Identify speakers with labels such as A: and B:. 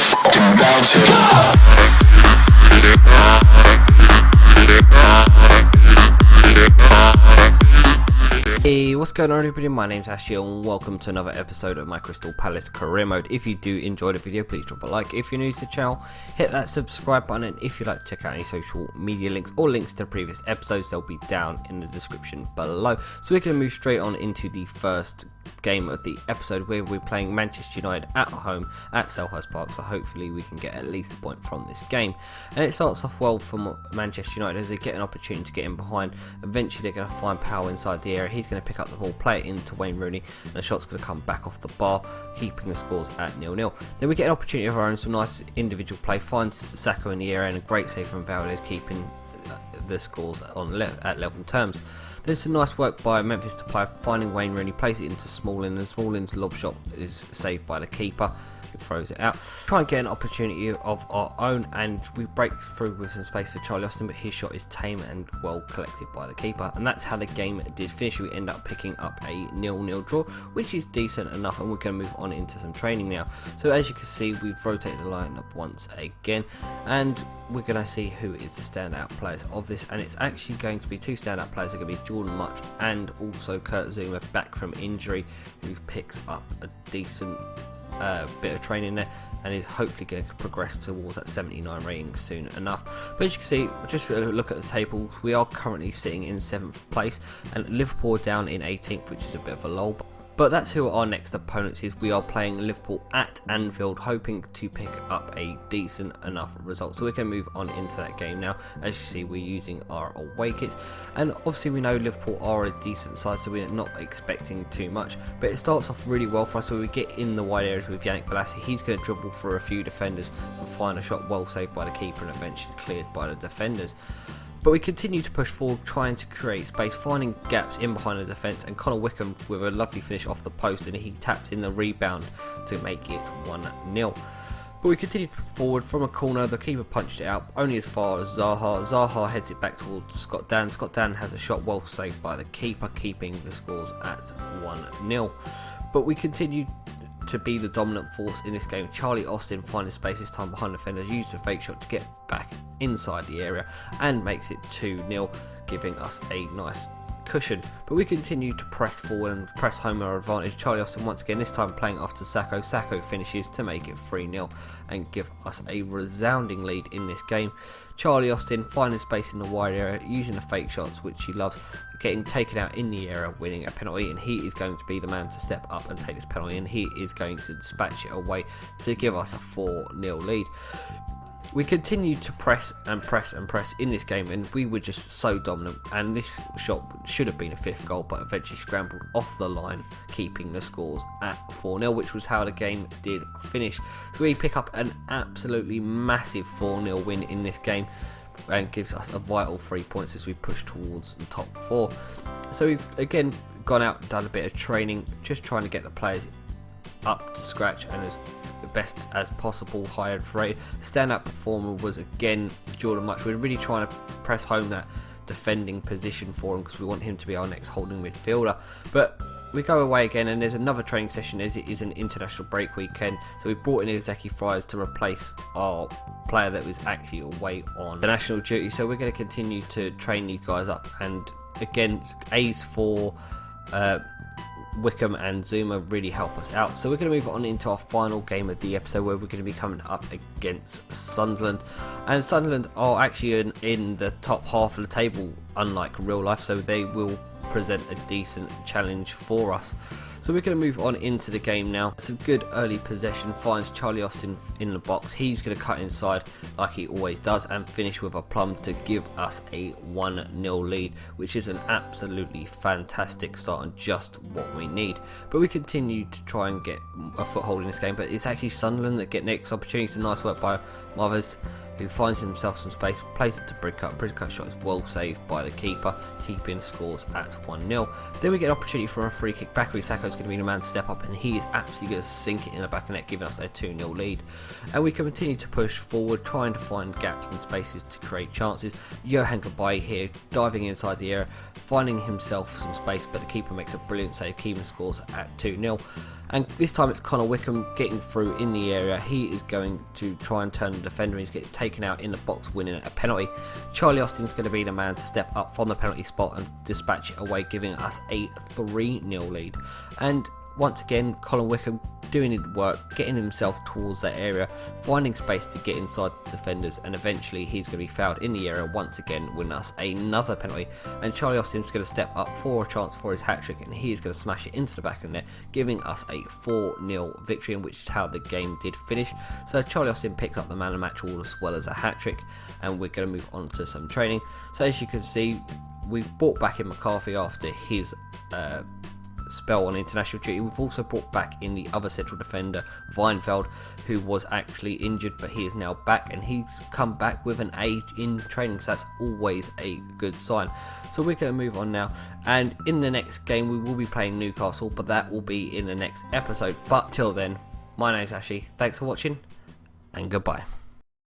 A: fucking bounce it.
B: Hey, what's going on everybody? My name's Ashley and welcome to another episode of my Crystal Palace career mode. If you do enjoy the video, please drop a like. If you're new to the channel, hit that subscribe button, and if you'd like to check out any social media links or links to the previous episodes, they'll be down in the description below. So we're going to move straight on into the first game of the episode, where we're playing Manchester United at home at Selhurst Park, so hopefully we can get at least a point from this game. And it starts off well for Manchester United as they get an opportunity to get in behind. Eventually they're going to find power inside the area. He's going to pick up the ball, play it into Wayne Rooney, and the shot's going to come back off the bar, keeping the scores at 0-0. Then we get an opportunity of our own, some nice individual play, finds Sacco in the area, and a great save from Valdez, keeping the scores on at level terms. There's some nice work by Memphis Depay, finding Wayne Rooney, plays it into Smalling, and Smalling's lob shot is saved by the keeper, who throws it out. Try and get an opportunity of our own, and we break through with some space for Charlie Austin, but his shot is tame and well collected by the keeper, and that's how the game did finish. We end up picking up a 0-0 draw, which is decent enough, and we're going to move on into some training now. So as you can see, we've rotated the lineup once again, and we're going to see who is the standout players of this, and it's actually going to be two standout players. Are going to be Jordan Much and also Kurt Zuma, back from injury, who picks up a decent bit of training there and is hopefully going to progress towards that 79 rating soon enough. But as you can see, just look at the tables, we are currently sitting in 7th place, and Liverpool are down in 18th, which is a bit of a lull. But that's who our next opponent is. We are playing Liverpool at Anfield, hoping to pick up a decent enough result. So we're going to move on into that game now. As you see, we're using our away kits, and obviously we know Liverpool are a decent side, so we're not expecting too much. But it starts off really well for us, so we get in the wide areas with Yannick Bolasie. He's going to dribble through a few defenders and find a shot well saved by the keeper and eventually cleared by the defenders. But we continue to push forward, trying to create space, finding gaps in behind the defence, and Connor Wickham with a lovely finish off the post, and he taps in the rebound to make it 1-0. But we continue to push forward from a corner. The keeper punched it out only as far as Zaha. Zaha heads it back towards Scott Dan. Scott Dan has a shot well saved by the keeper, keeping the scores at 1-0. But we continue to be the dominant force in this game. Charlie Austin finds space this time behind defenders, uses a fake shot to get back inside the area and makes it 2-0, giving us a nice cushion. But we continue to press forward and press home our advantage. Charlie Austin once again, this time playing off to Sacco. Sacco finishes to make it 3-0 and give us a resounding lead in this game. Charlie Austin finding space in the wide area, using the fake shots, which he loves, getting taken out in the area, winning a penalty, and he is going to be the man to step up and take this penalty, and he is going to dispatch it away to give us a 4-0 lead. We continue to press and press and press in this game, and we were just so dominant, and this shot should have been a 5th goal, but eventually scrambled off the line, keeping the scores at 4-0, which was how the game did finish. So we pick up an absolutely massive 4-0 win in this game, and gives us a vital 3 points as we push towards the top 4. So we've again gone out and done a bit of training, just trying to get the players up to scratch and as best as possible, highest rated. The standout performer was again Jordan Much. We're really trying to press home that defending position for him because we want him to be our next holding midfielder. But we go away again, and there's another training session as it is an international break weekend, so we brought in Ezeki Fryers to replace our player that was actually away on the national duty. So we're going to continue to train these guys up, and again A's for Wickham and Zuma really help us out. So we're going to move on into our final game of the episode, where we're going to be coming up against Sunderland, and Sunderland are actually in the top half of the table, unlike real life, so they will present a decent challenge for us. So we're going to move on into the game now. Some good early possession, finds Charlie Austin in the box. He's going to cut inside like he always does and finish with a plum to give us a 1-0 lead, which is an absolutely fantastic start and just what we need. But we continue to try and get a foothold in this game, but it's actually Sunderland that get next opportunity. Some nice work by Mothers, who finds himself some space, plays it to Bridcut. Bridcut's shot is well saved by the keeper, keeping scores at 1-0. Then we get an opportunity for a free kick. Bakary Sacco's going to be the man to step up, and he is absolutely going to sink it in the back of the net, giving us a 2-0 lead. And we continue to push forward, trying to find gaps and spaces to create chances. Johan Gabai here, diving inside the area, finding himself some space, but the keeper makes a brilliant save, keeping scores at 2-0. And this time it's Connor Wickham getting through in the area. He is going to try and turn the defender. He's getting taken out in the box, winning a penalty. Charlie Austin's going to be the man to step up from the penalty spot and dispatch it away, giving us a 3-0 lead. And once again, Colin Wickham doing his work, getting himself towards that area, finding space to get inside the defenders, and eventually he's going to be fouled in the area once again, winning us another penalty. And Charlie Austin's going to step up for a chance for his hat-trick, and he is going to smash it into the back of the net, giving us a 4-0 victory, in which is how the game did finish. So Charlie Austin picks up the man of the match all as well as a hat-trick, and we're going to move on to some training. So as you can see, we've brought back in McCarthy after his spell on international duty. We've also brought back in the other central defender, Weinfeld, who was actually injured, but he is now back, and he's come back with an A in training, so that's always a good sign. So we're going to move on now, and in the next game we will be playing Newcastle, but that will be in the next episode. But till then, my name's Ashley, thanks for watching, and goodbye.